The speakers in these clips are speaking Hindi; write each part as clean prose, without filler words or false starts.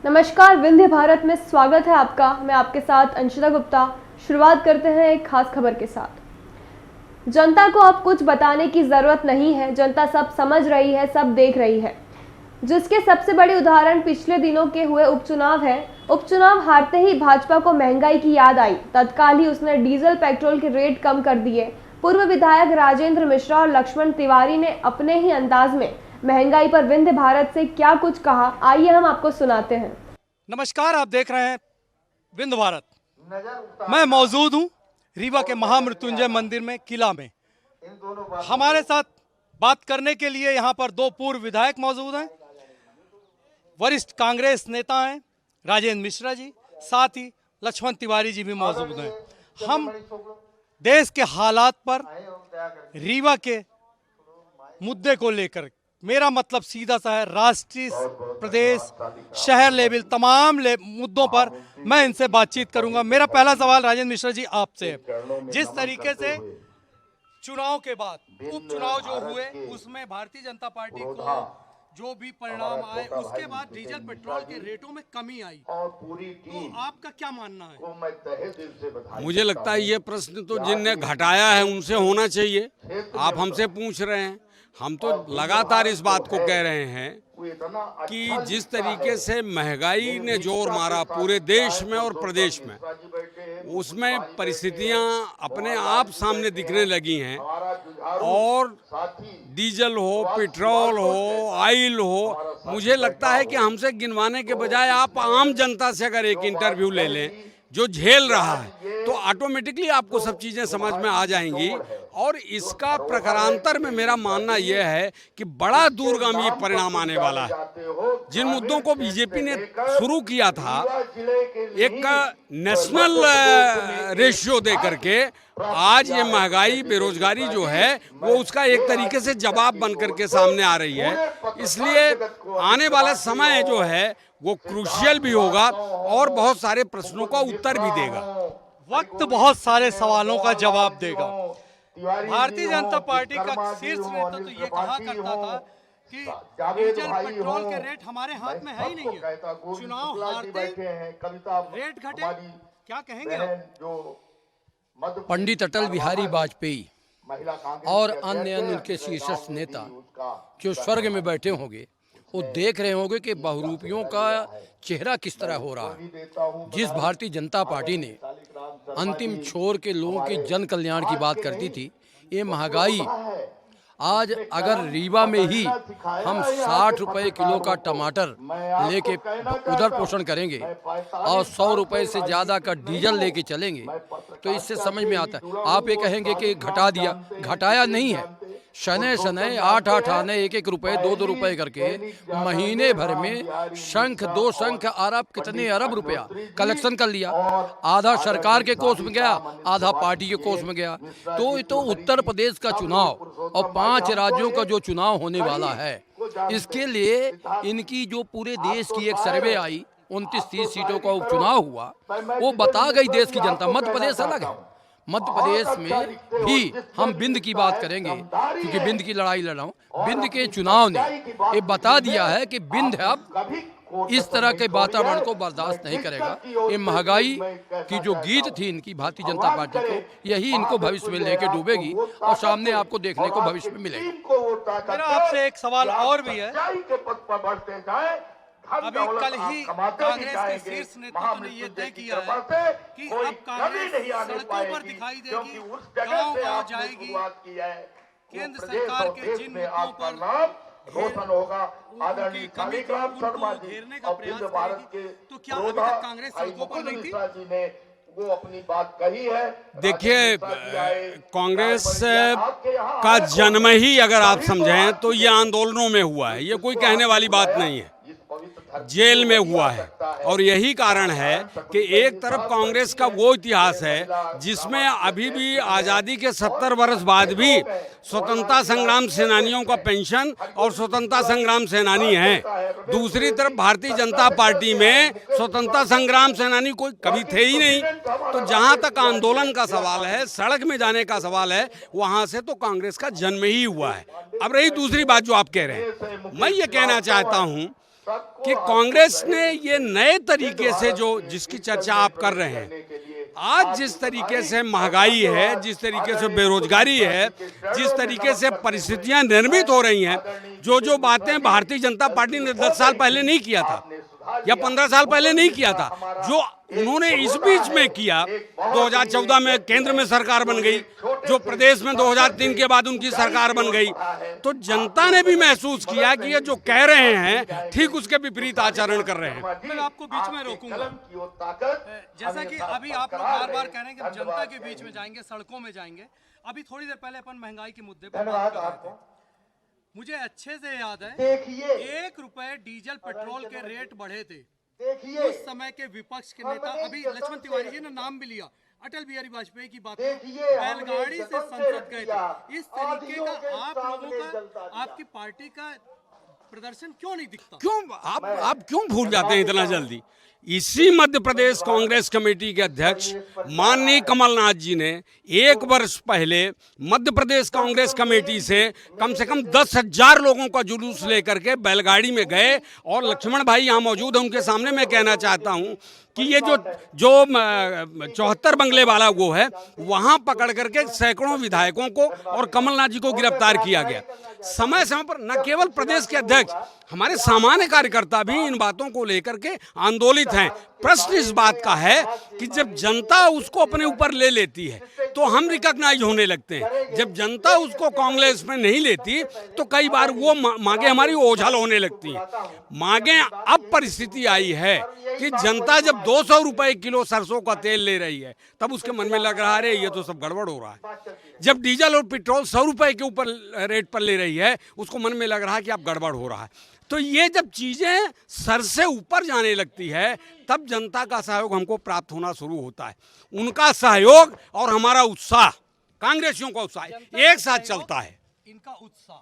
नमस्कार, विंध्य भारत में स्वागत है आपका। मैं आपके साथ अंशिता गुप्ता। शुरुआत करते हैं एक खास खबर के साथ। जनता को अब कुछ बताने की जरूरत नहीं है, जनता सब समझ रही है, सब देख रही है। जिसके सबसे बड़ी उदाहरण पिछले दिनों के हुए उपचुनाव है। उपचुनाव हारते ही भाजपा को महंगाई की याद आई। तत्काल ही उसने डीजल पेट्रोल के रेट कम कर दिए। पूर्व विधायक राजेंद्र मिश्रा और लक्ष्मण तिवारी ने अपने ही अंदाज में महंगाई पर विंध्य भारत से क्या कुछ कहा, आइए हम आपको सुनाते हैं। नमस्कार, आप देख रहे हैं विंध्य भारत। मैं मौजूद हूं रीवा के महामृत्युंजय मंदिर में, किला में। हमारे साथ बात करने के लिए यहां पर दो पूर्व विधायक मौजूद हैं, वरिष्ठ कांग्रेस नेता हैं राजेंद्र मिश्रा जी, साथ ही लक्ष्मण तिवारी जी भी मौजूद हैं। हम देश के हालात पर, रीवा के मुद्दे को लेकर, मेरा मतलब सीधा सा है, राष्ट्रीय, प्रदेश, शहर लेवल तमाम मुद्दों पर मैं इनसे बातचीत करूंगा। मेरा पहला सवाल राजेंद्र मिश्रा जी आपसे है। जिस तरीके से चुनाव के बाद उपचुनाव जो हुए उसमें भारतीय जनता पार्टी को जो भी परिणाम आए, उसके बाद डीजल पेट्रोल के रेटों में कमी आई, तो आपका क्या मानना है? मुझे लगता है ये प्रश्न तो जिनने घटाया है उनसे होना चाहिए। आप हमसे पूछ रहे हैं। हम तो लगातार इस बात को कह रहे हैं कि जिस तरीके से महंगाई ने जोर मारा पूरे देश में और प्रदेश में, उसमें परिस्थितियां अपने आप सामने दिखने लगी हैं। और डीजल हो, पेट्रोल हो, ऑयल हो, मुझे लगता है कि हमसे गिनवाने के बजाय आप आम जनता से अगर एक इंटरव्यू ले लें जो झेल रहा है, तो ऑटोमेटिकली आपको सब चीज़ें समझ में आ जाएंगी। और इसका प्रकारांतर में मेरा मानना यह है कि बड़ा दूरगामी परिणाम आने वाला है। जिन मुद्दों को बीजेपी ने शुरू किया था, एक नेशनल रेशियो दे करके, आज ये महंगाई, बेरोजगारी जो है वो उसका एक तरीके से जवाब बन करके सामने आ रही है। इसलिए आने वाला समय जो है वो क्रूशियल भी होगा और बहुत सारे प्रश्नों का उत्तर भी देगा। वक्त बहुत सारे सवालों का जवाब देगा। भारतीय जनता पार्टी का शीर्ष नेता तो ये कहा करता था कि डीजल पेट्रोल के रेट हमारे हाथ में है ही नहीं है, चुनाव हारते रेट घटे। क्या कहेंगे आप? पंडित अटल बिहारी वाजपेयी और अन्य उनके शीर्षस्थ नेता जो स्वर्ग में बैठे होंगे, वो देख रहे होंगे कि बहुरूपियों का चेहरा किस तरह हो रहा है। जिस भारतीय जनता पार्टी ने अंतिम छोर के लोगों के जन कल्याण की बात करती थी, ये महंगाई आज अगर रीवा में ही हम 60 रुपए किलो का टमाटर लेके उधर पोषण करेंगे और 100 रुपए से ज़्यादा का डीजल लेके चलेंगे, तो इससे समझ में आता है। आप ये कहेंगे कि घटा दिया, घटाया नहीं है। शनै शनै 8-8 आने 1-1 रुपए 2-2 रुपए करके महीने भर में शंख 2 शंख अरब, कितने अरब रुपया कलेक्शन कर लिया। आधा सरकार के कोष में गया, आधा पार्टी के कोष में गया। तो ये तो उत्तर प्रदेश का चुनाव और 5 राज्यों का जो चुनाव होने वाला है, इसके लिए इनकी जो पूरे देश की एक सर्वे आई, 29-30 सीटों का उपचुनाव हुआ, वो बता गई देश की जनता। मध्य प्रदेश अलग है, मध्य प्रदेश में भी हम बिंद की बात करेंगे क्योंकि बिंद की लड़ाई लड़ रहा हूँ। बिंद के चुनाव ने ये बता दिया है कि बिंद अब इस तरह के वातावरण को बर्दाश्त नहीं करेगा। ये महंगाई की जो गीत थी इनकी भारतीय जनता पार्टी को, यही इनको भविष्य में लेके डूबेगी और सामने आपको देखने को भविष्य में मिलेगा। मेरा आपसे एक सवाल और भी है। अभी कल ही कांग्रेस के शीर्ष नेतृत्व ने ये तय किया है कि अब कांग्रेस सड़कों पर दिखाई देगी, गांव-गांव जाएगी, केंद्र सरकार के जिन मुद्दों पर उनकी कमी थी उनको घेरने का प्रयास करेगी। तो क्या अभी तक कांग्रेस सड़कों पर नहीं थी? वो अपनी बात कही है। देखिए, कांग्रेस का जन्म ही अगर आप समझें तो ये आंदोलनों में हुआ है, ये कोई कहने वाली बात नहीं है, जेल में हुआ है। और यही कारण है कि एक तरफ कांग्रेस का वो इतिहास है जिसमें अभी भी आज़ादी के 70 वर्ष बाद भी स्वतंत्रता संग्राम सेनानियों का पेंशन और स्वतंत्रता संग्राम सेनानी हैं। दूसरी तरफ भारतीय जनता पार्टी में स्वतंत्रता संग्राम सेनानी कोई कभी थे ही नहीं। तो जहां तक आंदोलन का सवाल है, सड़क में जाने का सवाल है, वहां से तो कांग्रेस का जन्म ही हुआ है। अब रही दूसरी बात जो आप कह रहे हैं, मैं ये कहना चाहता हूं कि कांग्रेस ने ये नए तरीके से जो जिसकी चर्चा आप कर रहे हैं, आज जिस तरीके से महंगाई है, जिस तरीके से बेरोजगारी है, जिस तरीके से परिस्थितियां निर्मित हो रही हैं, जो बातें भारतीय जनता पार्टी ने 10 साल पहले नहीं किया था या 15 साल पहले नहीं किया था, जो उन्होंने इस बीच में किया, 2014 में केंद्र में सरकार बन गई, जो प्रदेश में 2003 के बाद उनकी सरकार बन गई, तो जनता ने भी महसूस किया कि ये जो कह रहे हैं ठीक उसके विपरीत आचरण कर रहे हैं। मैं आपको बीच में रोकूंगा। जैसा कि अभी आप लोग बार बार कह रहे हैं कि हम जनता के बीच में जाएंगे, सड़कों में जाएंगे। अभी थोड़ी देर पहले अपन महंगाई के मुद्दे पर बात कर रहे थे। मुझे अच्छे से याद है, 1 रुपए डीजल पेट्रोल के रेट बढ़े थे। उस समय के विपक्ष के नेता, अभी लक्ष्मण तिवारी जी ने नाम भी लिया, अटल बिहारी वाजपेयी की बात, बैलगाड़ी से संसद गए थे। इस तरीके का आप लोगों का, आपकी पार्टी का प्रदर्शन क्यों नहीं दिखता? क्यों आप क्यों भूल जाते हैं इतना जल्दी? इसी मध्य प्रदेश कांग्रेस कमेटी के अध्यक्ष माननीय कमलनाथ जी ने 1 वर्ष पहले मध्य प्रदेश कांग्रेस कमेटी से कम 10,000 लोगों का जुलूस लेकर के बैलगाड़ी में गए। और लक्ष्मण भाई यहाँ मौजूद है, उनके सामने मैं कहना चाहता हूँ कि ये जो 74 बंगले वाला वो है, वहाँ पकड़ करके सैकड़ों विधायकों को और कमलनाथ जी को गिरफ्तार किया गया। समय समय पर न केवल प्रदेश के अध्यक्ष, हमारे सामान्य कार्यकर्ता भी इन बातों को लेकर के आंदोलित हैं। प्रश्न इस बात का है कि जब जनता उसको अपने ऊपर ले लेती है तो हम रिकॉग्नाइज होने लगते हैं, जब जनता उसको कांग्रेस में नहीं लेती तो कई बार वो मांगे हमारी ओझल होने लगती हैं। मांगे अब परिस्थिति आई है कि जनता जब 200 रुपए किलो सरसों का तेल ले रही है, तब उसके मन में लग रहा है ये तो सब गड़बड़ हो रहा है। जब डीजल और पेट्रोल 100 रुपए के ऊपर रेट पर ले रही है, उसको मन में लग रहा है कि अब गड़बड़ हो रहा है। तो ये जब चीजें सर से ऊपर जाने लगती है, तब जनता का सहयोग हमको प्राप्त होना शुरू होता है। उनका सहयोग और हमारा उत्साह, कांग्रेसियों का उत्साह एक साथ चलता है। इनका उत्साह,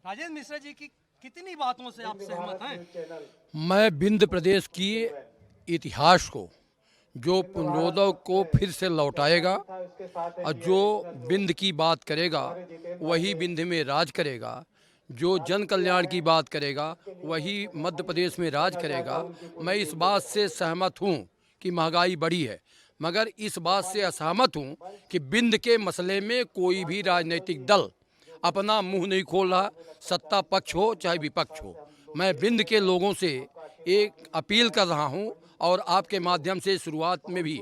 राजेंद्र मिश्रा जी की कितनी बातों से आप सहमत हैं? मैं विंध्य प्रदेश की इतिहास को, जो पुनरोदय को फिर से लौटाएगा और जो विंध्य की बात करेगा वही विंध्य में राज करेगा, जो जन कल्याण की बात करेगा वही मध्य प्रदेश में राज करेगा। मैं इस बात से सहमत हूँ कि महंगाई बढ़ी है, मगर इस बात से असहमत हूँ कि विंध्य के मसले में कोई भी राजनीतिक दल अपना मुंह नहीं खोल रहा, सत्ता पक्ष हो चाहे विपक्ष हो। मैं विंध्य के लोगों से एक अपील कर रहा हूँ और आपके माध्यम से शुरुआत में भी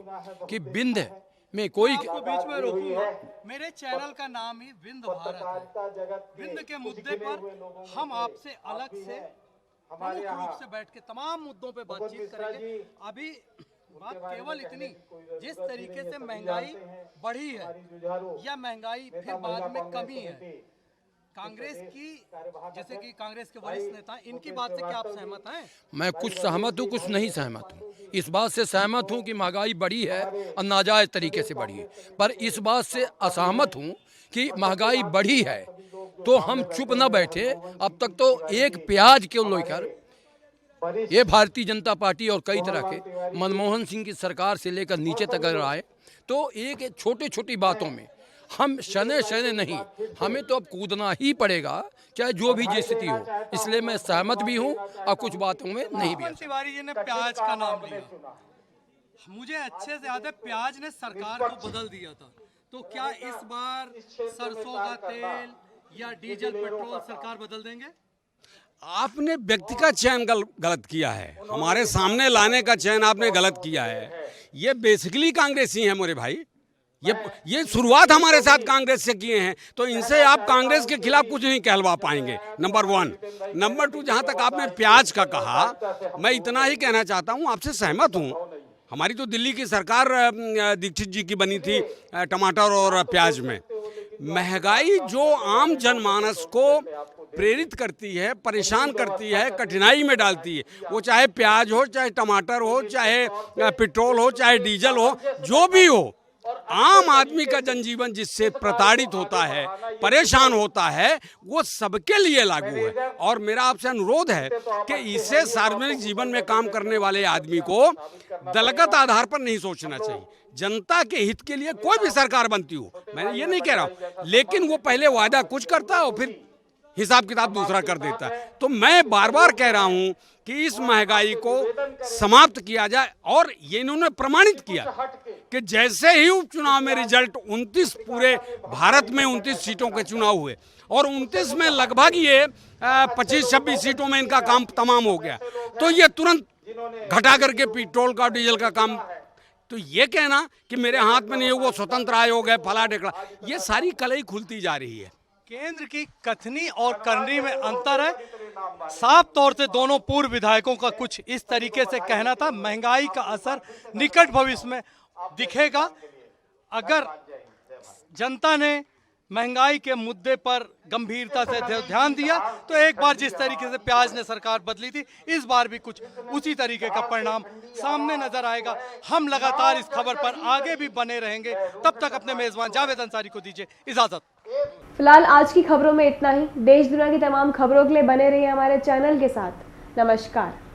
कि विंध्य में कोई, आपको बीच में रोकूंगा। मेरे चैनल का नाम ही विंध्य भारत है। विंध्य के मुद्दे पर हम आपसे अलग से प्रमुख रूप से बैठ के तमाम मुद्दों पे बातचीत करेंगे। अभी बात केवल इतनी, जिस तरीके से महंगाई बढ़ी है या महंगाई फिर बाद में कमी है, कांग्रेस की, जैसे कि कांग्रेस के वरिष्ठ नेता, इनकी बात से क्या आप सहमत हैं? मैं कुछ सहमत हूँ, कुछ नहीं सहमत हूँ। इस बात से सहमत हूँ कि महंगाई बढ़ी है और नाजायज तरीके से बढ़ी है, पर इस बात से असहमत हूँ कि महंगाई बढ़ी है तो हम चुप न बैठे। अब तक तो एक प्याज को लेकर ये भारतीय जनता पार्टी और कई तरह के मनमोहन सिंह की सरकार से लेकर नीचे तक अगर आए तो एक छोटी छोटी बातों में हम शने नहीं, हमें तो अब कूदना ही पड़ेगा, चाहे जो भी स्थिति हो। इसलिए मैं सहमत भी हूँ और कुछ बातों में नहीं भी। तिवारी जी ने प्याज का नाम लिया, मुझे अच्छे से याद है प्याज ने सरकार को बदल दिया था। तो क्या इस बार सरसों का तेल या डीजल पेट्रोल सरकार बदल देंगे? आपने व्यक्ति का चयन गलत किया है, हमारे सामने लाने का चयन आपने गलत किया है। ये बेसिकली कांग्रेसी हैं मेरे भाई, ये शुरुआत हमारे साथ कांग्रेस से किए हैं, तो इनसे आप कांग्रेस के खिलाफ कुछ नहीं कहलवा पाएंगे, नंबर 1। नंबर 2, जहां तक आपने प्याज का कहा, मैं इतना ही कहना चाहता हूं, आपसे सहमत हूं। हमारी तो दिल्ली की सरकार दीक्षित जी की बनी थी टमाटर और प्याज में। महंगाई जो आम जनमानस को प्रेरित करती है, परेशान करती है, कठिनाई में डालती है, वो चाहे प्याज हो, चाहे टमाटर हो, चाहे पेट्रोल हो, चाहे डीजल हो, जो भी हो, आम आदमी का जनजीवन जिससे प्रताड़ित होता है, परेशान होता है, वो सबके लिए लागू है। और मेरा आपसे अनुरोध है कि इसे सार्वजनिक जीवन में काम करने वाले आदमी को दलगत आधार पर नहीं सोचना चाहिए। जनता के हित के लिए कोई भी सरकार बनती हो, मैं ये नहीं कह रहा हूँ, लेकिन वो पहले वादा कुछ करता है और फिर हिसाब किताब दूसरा कर देता है। तो मैं बार बार कह रहा हूं कि इस महंगाई को समाप्त किया जाए, और ये इन्होंने प्रमाणित किया कि जैसे ही उपचुनाव में रिजल्ट 29 पूरे भारत में 29 सीटों के चुनाव हुए और 29 में लगभग ये 25-26 सीटों में इनका काम तमाम हो गया, तो ये तुरंत घटा करके पेट्रोल का डीजल का काम, तो ये कहना कि मेरे हाथ में नहीं है, वो स्वतंत्र आयोग है, फला ढेकड़ा, ये सारी कलई खुलती जा रही है। केंद्र की कथनी और करनी में अंतर है। साफ तौर से दोनों पूर्व विधायकों का कुछ इस तरीके से कहना था, महंगाई का असर निकट भविष्य में दिखेगा। अगर जनता ने महंगाई के मुद्दे पर गंभीरता से ध्यान दिया तो एक बार जिस तरीके से प्याज ने सरकार बदली थी, इस बार भी कुछ उसी तरीके का परिणाम सामने नजर आएगा। हम लगातार इस खबर पर आगे भी बने रहेंगे। तब तक अपने मेजबान जावेद अंसारी को दीजिए इजाजत। फिलहाल आज की खबरों में इतना ही। देश दुनिया की तमाम खबरों के लिए बने रहिए हमारे चैनल के साथ। नमस्कार।